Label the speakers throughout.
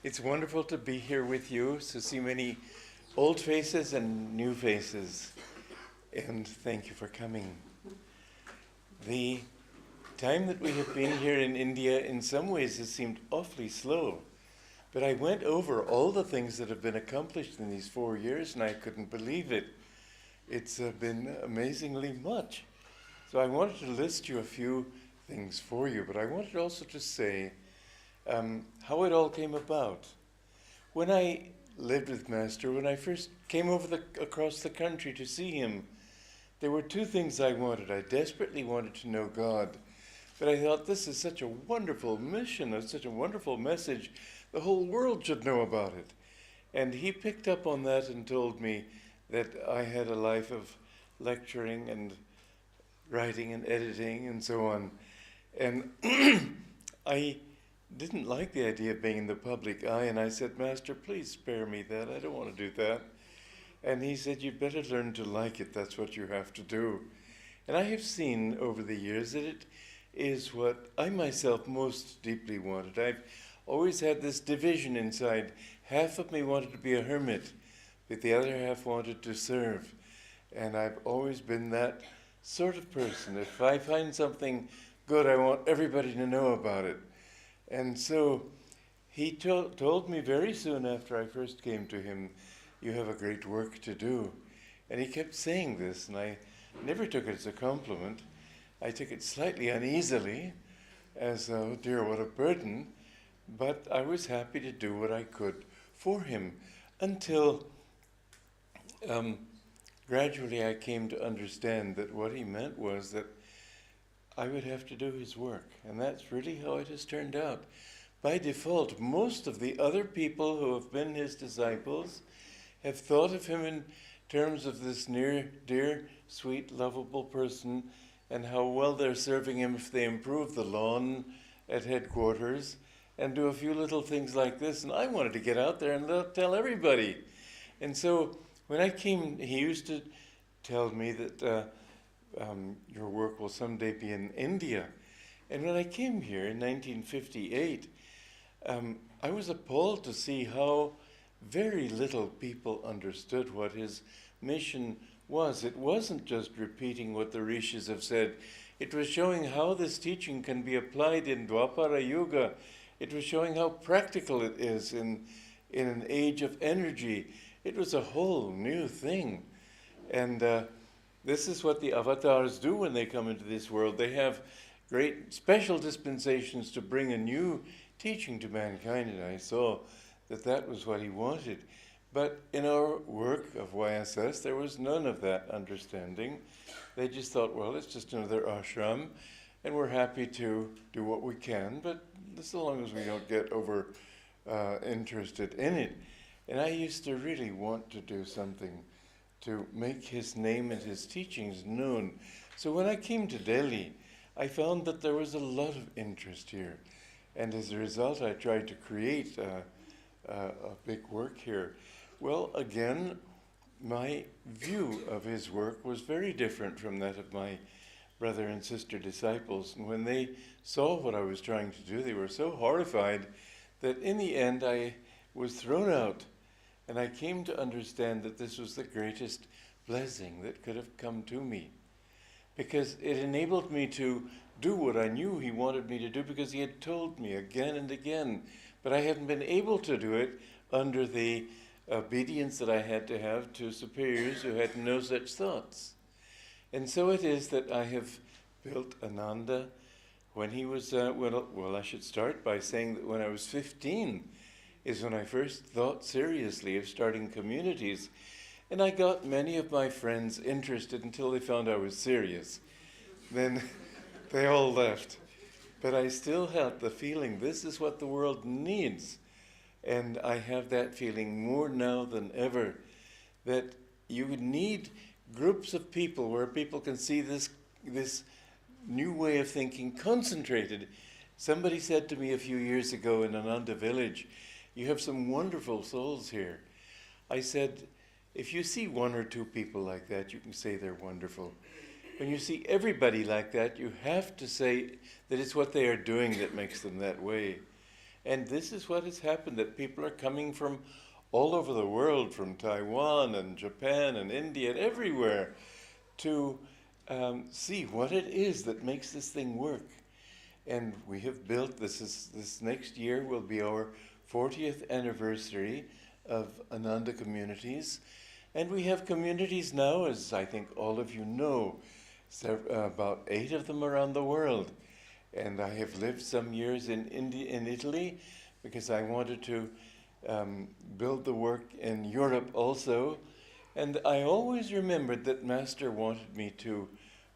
Speaker 1: It's wonderful to be here with you, to see many old faces and new faces. And thank you for coming. The time that we have been here in India in some ways has seemed awfully slow. But I went over all the things that have been accomplished in these 4 years and I couldn't believe it. It's been amazingly much. So I wanted to list you a few things for you, but I wanted also to say how it all came about. When I lived with Master, when I first came across the country to see him, there were two things I wanted. I desperately wanted to know God, but I thought this is such a wonderful mission, it's such a wonderful message, the whole world should know about it. And he picked up on that and told me that I had a life of lecturing and writing and editing and so on. And I didn't like the idea of being in the public eye, and I said, Master, please spare me that. I don't want to do that. And he said, you better learn to like it. That's what you have to do. And I have seen over the years that it is what I myself most deeply wanted. I've always had this division inside. Half of me wanted to be a hermit, but the other half wanted to serve. And I've always been that sort of person. If I find something good, I want everybody to know about it. And so he told me very soon after I first came to him, you have a great work to do. And he kept saying this, and I never took it as a compliment. I took it slightly uneasily, as, oh dear, what a burden. But I was happy to do what I could for him, until gradually I came to understand that what he meant was that I would have to do his work. And that's really how it has turned out. By default, most of the other people who have been his disciples have thought of him in terms of this near, dear, sweet, lovable person, and how well they're serving him if they improve the lawn at headquarters and do a few little things like this. And I wanted to get out there and tell everybody. And so when I came, he used to tell me that your work will someday be in India. And when I came here in 1958, I was appalled to see how very little people understood what his mission was. It wasn't just repeating what the rishis have said. It was showing how this teaching can be applied in Dwapara Yuga. It was showing how practical it is in an age of energy. It was a whole new thing. And this is what the avatars do when they come into this world. They have great special dispensations to bring a new teaching to mankind, and I saw that that was what he wanted. But in our work of YSS, there was none of that understanding. They just thought, well, it's just another ashram, and we're happy to do what we can, but as long as we don't get over interested in it. And I used to really want to do something to make his name and his teachings known. So when I came to Delhi, I found that there was a lot of interest here. And as a result, I tried to create a big work here. Well, again, my view of his work was very different from that of my brother and sister disciples. And when they saw what I was trying to do, they were so horrified that in the end I was thrown out. And I came to understand that this was the greatest blessing that could have come to me, because it enabled me to do what I knew he wanted me to do, because he had told me again and again, but I hadn't been able to do it under the obedience that I had to have to superiors who had no such thoughts. And so it is that I have built Ananda when he was, well, I should start by saying that when I was 15, is when I first thought seriously of starting communities. And I got many of my friends interested until they found I was serious. Then they all left. But I still had the feeling this is what the world needs. And I have that feeling more now than ever, that you need groups of people where people can see this new way of thinking concentrated. Somebody said to me a few years ago in Ananda village, you have some wonderful souls here. I said, if you see one or two people like that, you can say they're wonderful. When you see everybody like that, you have to say that it's what they are doing that makes them that way. And this is what has happened, that people are coming from all over the world, from Taiwan and Japan and India and everywhere, to see what it is that makes this thing work. And we have built, this next year will be our 40th anniversary of Ananda communities. And we have communities now, as I think all of you know, about 8 of them around the world. And I have lived some years in Italy, because I wanted to build the work in Europe also. And I always remembered that Master wanted me to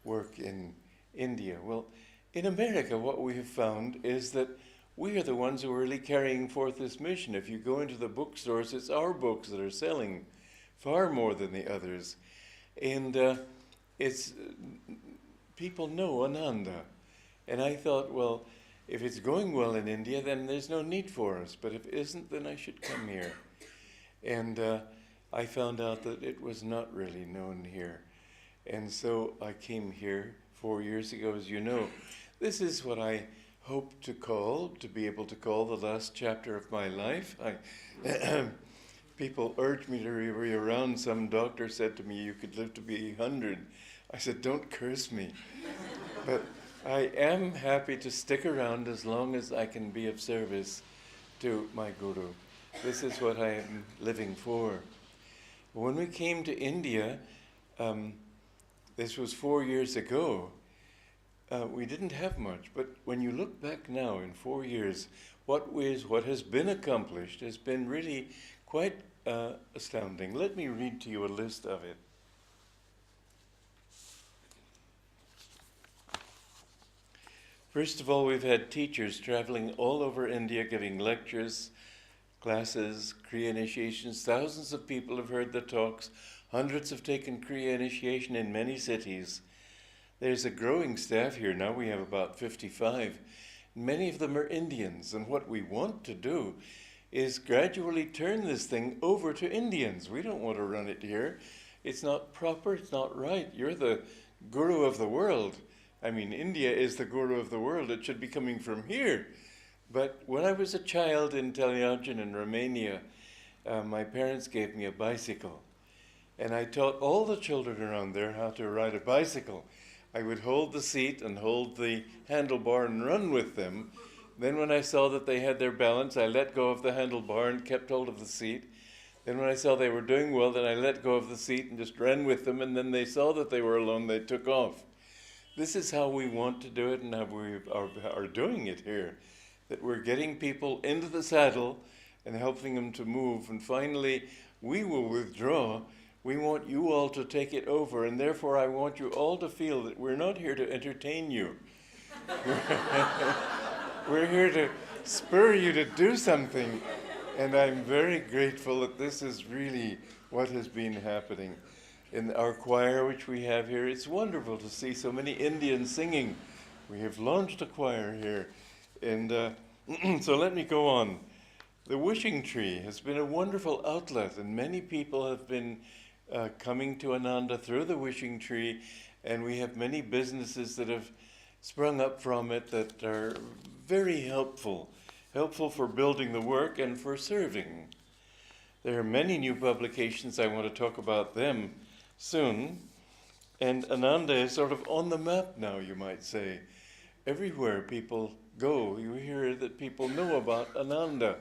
Speaker 1: work in India. Well, in America, what we have found is that we are the ones who are really carrying forth this mission. If you go into the bookstores, it's our books that are selling far more than the others. And it's people know Ananda. And I thought, well, if it's going well in India, then there's no need for us. But if it isn't, then I should come here. And I found out that it was not really known here. And so I came here 4 years ago, as you know. This is what I hope to be able to call the last chapter of my life. People urged me to be around. Some doctor said to me, you could live to be 100. I said, don't curse me. But I am happy to stick around as long as I can be of service to my Guru. This is what I am living for. When we came to India, this was 4 years ago, we didn't have much. But when you look back now in 4 years, what has been accomplished has been really quite astounding. Let me read to you a list of it. First of all, we've had teachers traveling all over India giving lectures, classes, Kriya initiations. Thousands of people have heard the talks. Hundreds have taken Kriya initiation in many cities. There's a growing staff here now. We have about 55. Many of them are Indians. And what we want to do is gradually turn this thing over to Indians. We don't want to run it here. It's not proper. It's not right. You're the guru of the world. I mean, India is the guru of the world. It should be coming from here. But when I was a child in Taliagen in Romania, my parents gave me a bicycle. And I taught all the children around there how to ride a bicycle. I would hold the seat and hold the handlebar and run with them. Then when I saw that they had their balance, I let go of the handlebar and kept hold of the seat. Then when I saw they were doing well, then I let go of the seat and just ran with them. And then they saw that they were alone, they took off. This is how we want to do it and how we are doing it here. That we're getting people into the saddle and helping them to move. And finally, we will withdraw. We want you all to take it over, and therefore I want you all to feel that we're not here to entertain you. We're here to spur you to do something. And I'm very grateful that this is really what has been happening. In our choir, which we have here, it's wonderful to see so many Indians singing. We have launched a choir here. And so let me go on. The wishing tree has been a wonderful outlet, and many people have been coming to Ananda through the wishing tree, and we have many businesses that have sprung up from it that are very helpful for building the work and for serving. There are many new publications. I want to talk about them soon. And Ananda is sort of on the map now, you might say. Everywhere people go, you hear that people know about Ananda.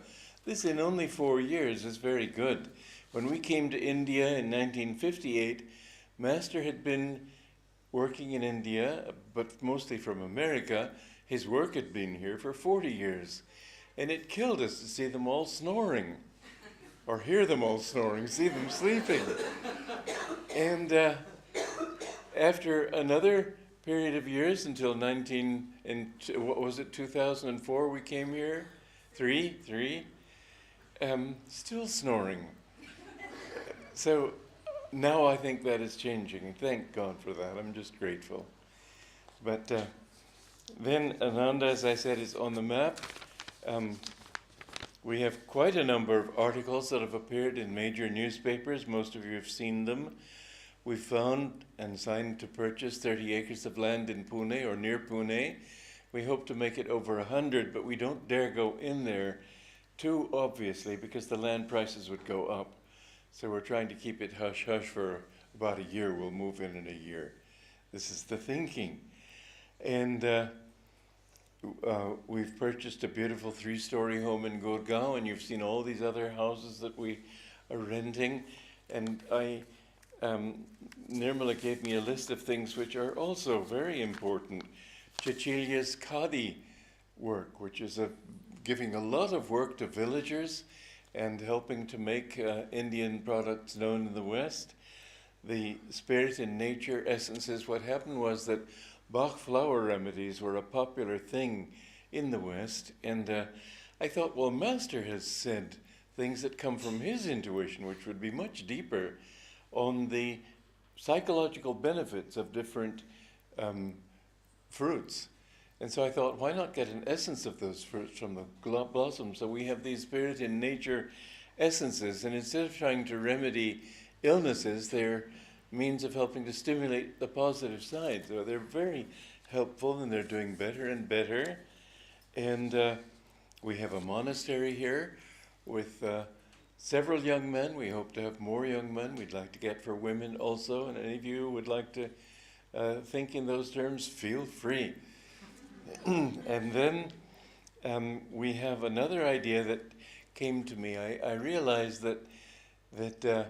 Speaker 1: This in only 4 years is very good. When we came to India in 1958, Master had been working in India, but mostly from America. His work had been here for 40 years. And it killed us to see them all snoring, or hear them all snoring, see them sleeping. And after another period of years until 2004 we came here? Three? Still snoring. So now I think that is changing. Thank God for that. I'm just grateful. But then Ananda, as I said, is on the map. We have quite a number of articles that have appeared in major newspapers. Most of you have seen them. We found and signed to purchase 30 acres of land in Pune or near Pune. We hope to make it over 100, but we don't dare go in there too obviously because the land prices would go up. So we're trying to keep it hush-hush for about a year. We'll move in a year. This is the thinking. And we've purchased a beautiful 3-story home in Guragon, and you've seen all these other houses that we are renting. And Nirmala gave me a list of things which are also very important. Cecilia's Khadi work, which is giving a lot of work to villagers and helping to make Indian products known in the West. The Spirit in Nature essences. What happened was that Bach flower remedies were a popular thing in the West, and I thought, well, Master has said things that come from his intuition, which would be much deeper, on the psychological benefits of different fruits. And so I thought, why not get an essence of those fruits from the blossom? So we have these Spirit in Nature essences, and instead of trying to remedy illnesses, they're means of helping to stimulate the positive side. So they're very helpful, and they're doing better and better. And we have a monastery here with several young men. We hope to have more young men. We'd like to get for women also. And any of you who would like to think in those terms, feel free. And then we have another idea that came to me. I realized that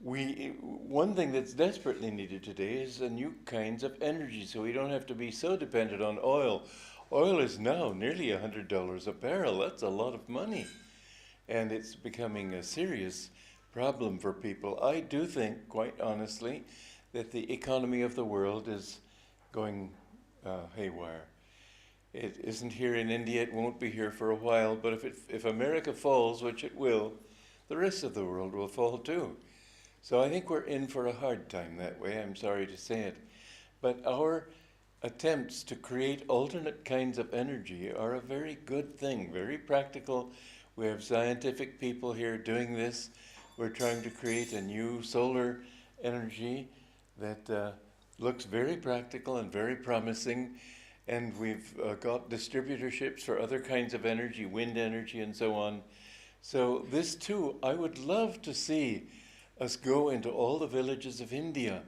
Speaker 1: one thing that's desperately needed today is new kinds of energy, so we don't have to be so dependent on oil. Oil is now nearly $100 a barrel. That's a lot of money. And it's becoming a serious problem for people. I do think, quite honestly, that the economy of the world is going haywire. It isn't here in India. It won't be here for a while. But if America falls, which it will, the rest of the world will fall too. So I think we're in for a hard time that way. I'm sorry to say it. But our attempts to create alternate kinds of energy are a very good thing, very practical. We have scientific people here doing this. We're trying to create a new solar energy that looks very practical and very promising. And we've got distributorships for other kinds of energy, wind energy and so on. So this too, I would love to see us go into all the villages of India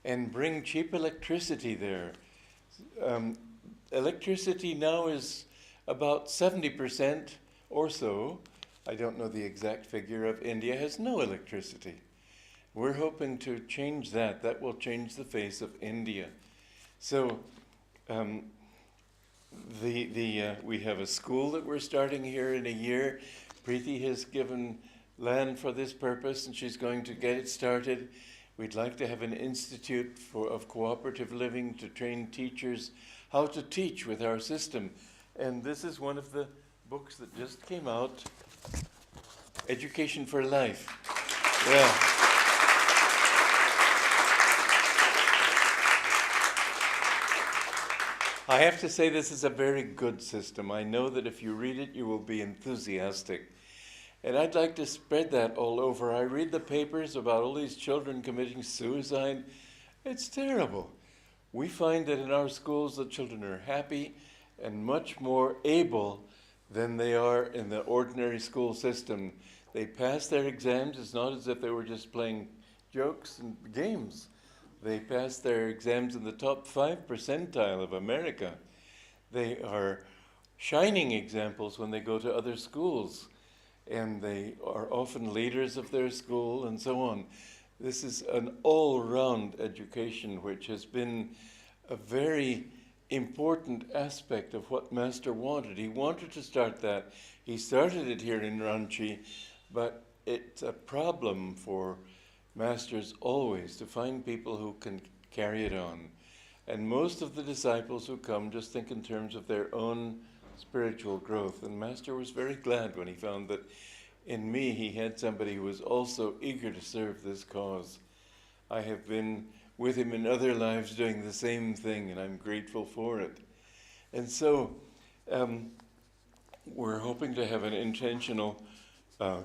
Speaker 1: and bring cheap electricity there. Electricity now is about 70% or so, I don't know the exact figure, of India has no electricity. We're hoping to change that. That will change the face of India. So we have a school that we're starting here in a year. Preeti has given land for this purpose, and she's going to get it started. We'd like to have an institute of cooperative living to train teachers how to teach with our system. And this is one of the books that just came out, Education for Life. Yeah. I have to say this is a very good system. I know that if you read it, you will be enthusiastic. And I'd like to spread that all over. I read the papers about all these children committing suicide. It's terrible. We find that in our schools, the children are happy and much more able than they are in the ordinary school system. They pass their exams. It's not as if they were just playing jokes and games. They pass their exams in the top 5 percentile of America. They are shining examples when they go to other schools. And they are often leaders of their school and so on. This is an all-round education which has been a very important aspect of what Master wanted. He wanted to start that. He started it here in Ranchi, but it's a problem for masters always to find people who can carry it on. And most of the disciples who come just think in terms of their own spiritual growth. And Master was very glad when he found that in me he had somebody who was also eager to serve this cause. I have been with him in other lives doing the same thing, and I'm grateful for it. And so we're hoping to have an intentional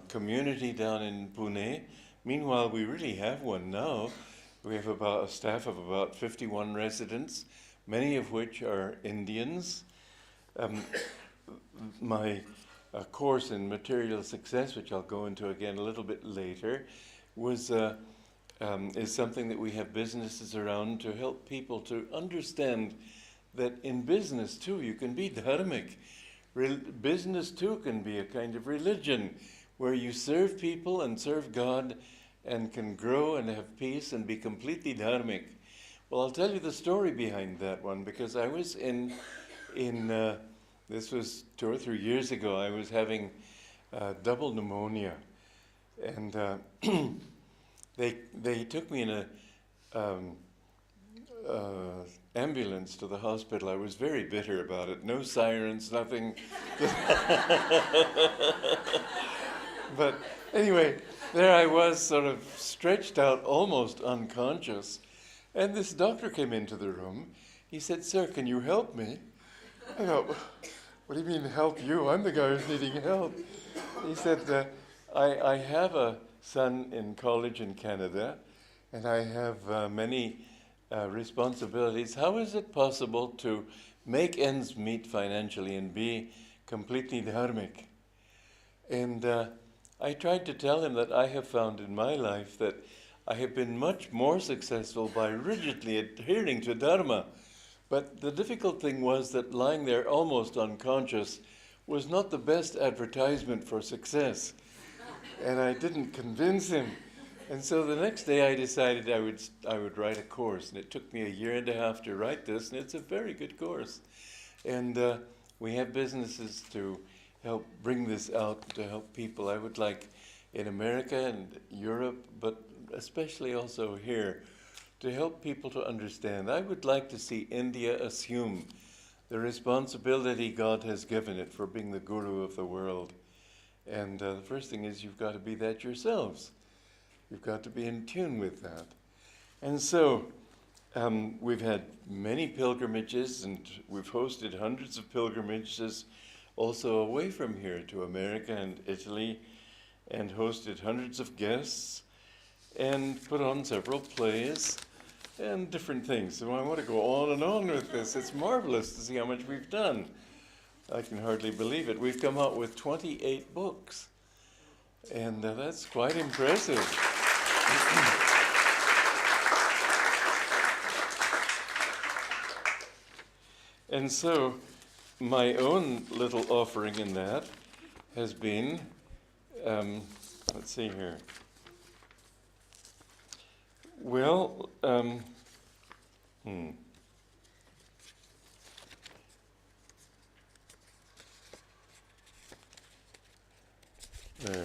Speaker 1: community down in Pune. Meanwhile, we really have one now. We have about a staff of about 51 residents. many of which are Indians. My course in material success, which I'll go into again a little bit later, is something that we have businesses around to help people to understand that in business too you can be dharmic. Business too can be a kind of religion where you serve people and serve God and can grow and have peace and be completely dharmic. Well, I'll tell you the story behind that one, because I was in this was 2 or 3 years ago. I was having double pneumonia, and they took me in a ambulance to the hospital. I was very bitter about it. No sirens, nothing. But anyway, there I was, sort of stretched out, almost unconscious. And this doctor came into the room. He said, "Sir, can you help me?" I thought, "What do you mean help you? I'm the guy who's needing help." He said, I have a son in college in Canada, and I have many responsibilities. How is it possible to make ends meet financially and be completely dharmic?" And I tried to tell him that I have found in my life that I have been much more successful by rigidly adhering to dharma. But the difficult thing was that lying there almost unconscious was not the best advertisement for success. And I didn't convince him. And so the next day I decided I would write a course. And it took me 1.5 years to write this, and it's a very good course. And we have businesses to help bring this out, to help people. I would like in America and Europe, but especially also here, to help people to understand. I would like to see India assume the responsibility God has given it for being the guru of the world. And the first thing is you've got to be that yourselves. You've got to be in tune with that. And so we've had many pilgrimages, and we've hosted hundreds of pilgrimages also away from here to America and Italy, and hosted hundreds of guests, and put on several plays and different things. So I want to go on and on with this. It's marvelous to see how much we've done. I can hardly believe it. We've come out with 28 books, and that's quite impressive. And so my own little offering in that has been, let's see here. Well, there.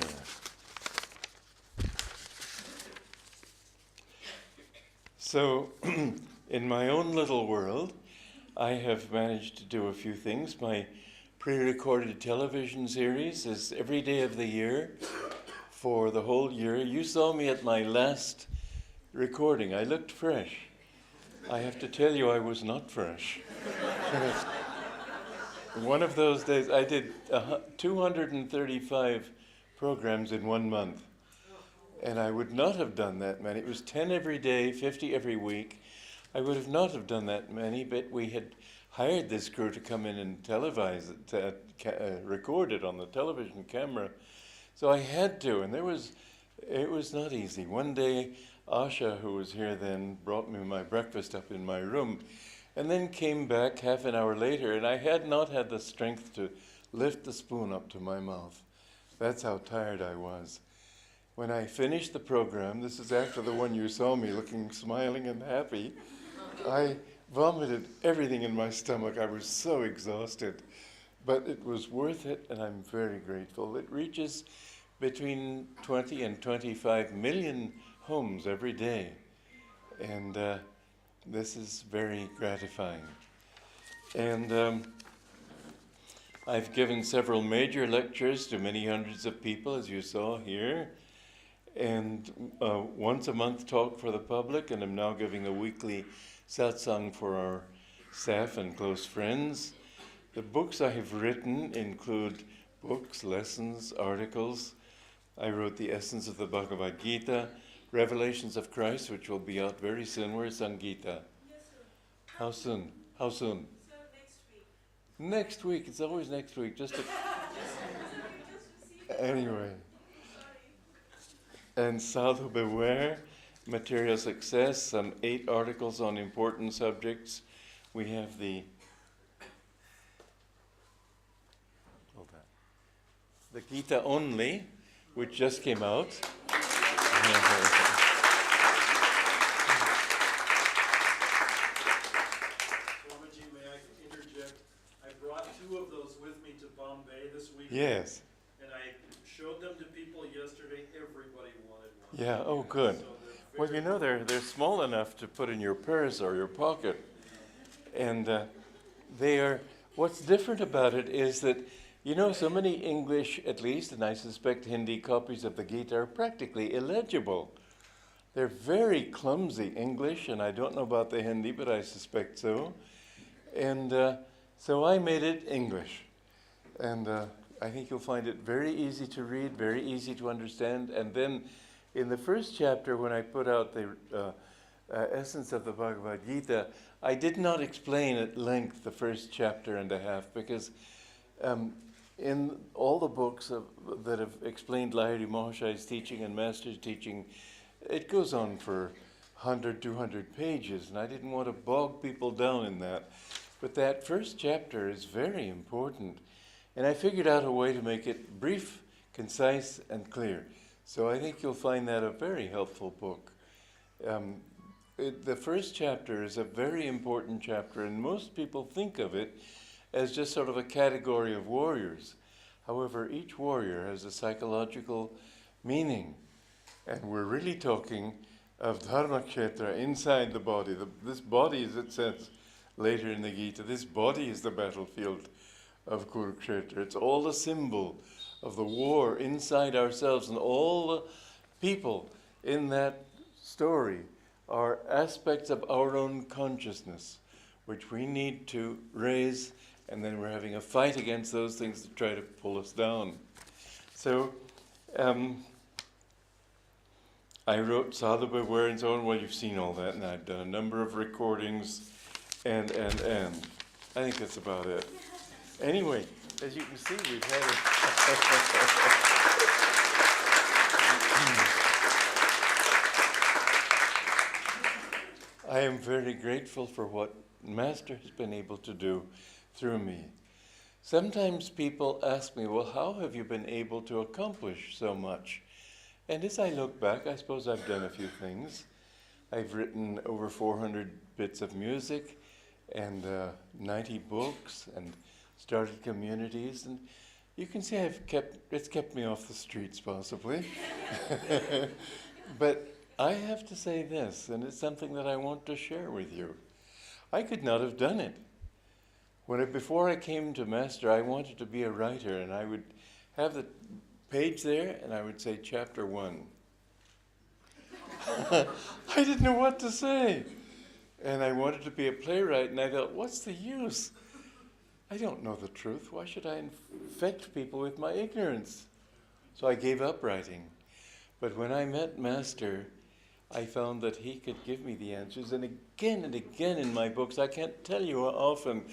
Speaker 1: So, in my own little world, I have managed to do a few things. My pre-recorded television series is every day of the year for the whole year. You saw me at my last recording. I looked fresh. I have to tell you, I was not fresh. One of those days, I did 235 programs in 1 month. And I would not have done that many. It was 10 every day, 50 every week. I would have not have done that many, but we had hired this crew to come in and televise it, record it on the television camera. So I had to, and it was not easy. One day, Asha, who was here then, brought me my breakfast up in my room, and then came back half an hour later, and I had not had the strength to lift the spoon up to my mouth. That's how tired I was. When I finished the program, this is after the one you saw me looking smiling and happy, I vomited everything in my stomach. I was so exhausted. But it was worth it, and I'm very grateful. It reaches between 20 and 25 million homes every day. And this is very gratifying. And I've given several major lectures to many hundreds of people, as you saw here. And once a month talk for the public, and I'm now giving a weekly satsang for our staff and close friends. The books I have written include books, lessons, articles. I wrote The Essence of the Bhagavad Gita, Revelations of Christ, which will be out very soon. Where's Sangita?
Speaker 2: Yes, sir.
Speaker 1: How soon? How soon?
Speaker 2: So next week.
Speaker 1: Next week. It's always next week. Anyway. And Sadhu Beware, Material Success, some 8 articles on important subjects. We have the Gita Only, which just came out.
Speaker 3: Swamiji, may I interject? I brought 2 of those with me to Bombay this week.
Speaker 1: Yes.
Speaker 3: And I showed them to people yesterday. Everybody wanted one.
Speaker 1: Yeah, oh good.
Speaker 3: So
Speaker 1: Well, you know, they're small enough to put in your purse or your pocket. And they are, what's different about it is that, you know, so many English, at least, and I suspect Hindi copies of the Gita are practically illegible. They're very clumsy English, and I don't know about the Hindi, but I suspect so. And so I made it English. And I think you'll find it very easy to read, very easy to understand. And then in the first chapter, when I put out the essence of the Bhagavad Gita, I did not explain at length the first chapter and a half, because in all the books that have explained Lahiri Mahashay's teaching and Master's teaching, it goes on for 100, 200 pages, and I didn't want to bog people down in that. But that first chapter is very important, and I figured out a way to make it brief, concise, and clear. So I think you'll find that a very helpful book. The first chapter is a very important chapter, and most people think of it as just sort of a category of warriors. However, each warrior has a psychological meaning, and we're really talking of Dharmakshetra inside the body. This body, as it says later in the Gita, this body is the battlefield of Kurukshetra. It's all a symbol of the war inside ourselves, and all the people in that story are aspects of our own consciousness, which we need to raise, and then we're having a fight against those things that try to pull us down. So I wrote Sadhu Beware and so on. Well, you've seen all that, and I've done a number of recordings, and. I think that's about it. Anyway, as you can see, we've had I am very grateful for what Master has been able to do through me. Sometimes people ask me, well, how have you been able to accomplish so much? And as I look back, I suppose I've done a few things. I've written over 400 bits of music and 90 books and started communities. And you can see it's kept me off the streets, possibly. But I have to say this, and it's something that I want to share with you. I could not have done it. Before I came to Master, I wanted to be a writer, and I would have the page there, and I would say chapter 1. I didn't know what to say. And I wanted to be a playwright, and I thought, what's the use? I don't know the truth. Why should I infect people with my ignorance? So I gave up writing. But when I met Master, I found that he could give me the answers. And again in my books, I can't tell you how often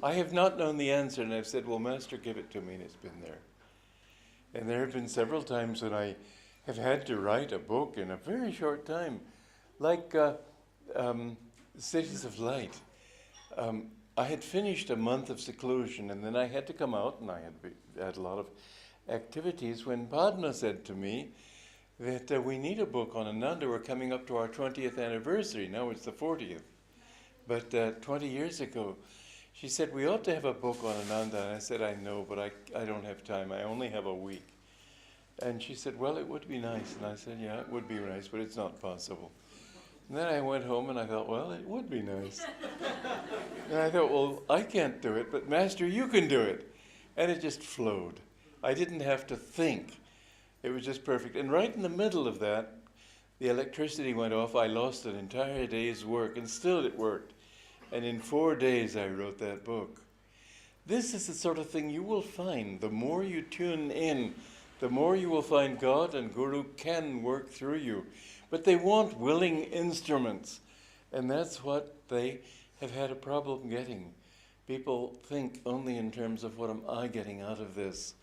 Speaker 1: I have not known the answer, and I've said, well, Master, give it to me, and it's been there. And there have been several times when I have had to write a book in a very short time, like Cities of Light. I had finished a month of seclusion, and then I had to come out, and I had a lot of activities, when Padma said to me that we need a book on Ananda. We're coming up to our 20th anniversary. Now it's the 40th. But 20 years ago, she said, we ought to have a book on Ananda. And I said, I know, but I don't have time. I only have a week. And she said, well, it would be nice. And I said, yeah, it would be nice, but it's not possible. And then I went home and I thought, well, it would be nice. And I thought, well, I can't do it, but Master, you can do it. And it just flowed. I didn't have to think. It was just perfect. And right in the middle of that, the electricity went off. I lost an entire day's work, and still it worked. And in 4 days, I wrote that book. This is the sort of thing you will find. The more you tune in, the more you will find God and Guru can work through you. But they want willing instruments. And that's what they have had a problem getting. People think only in terms of what am I getting out of this.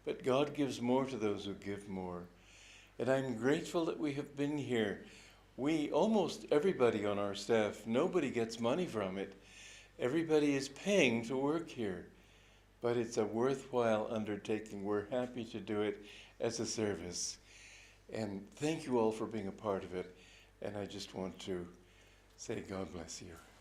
Speaker 1: But God gives more to those who give more. And I'm grateful that we have been here. Almost everybody on our staff, nobody gets money from it. Everybody is paying to work here. But it's a worthwhile undertaking. We're happy to do it as a service. And thank you all for being a part of it. And I just want to say God bless you.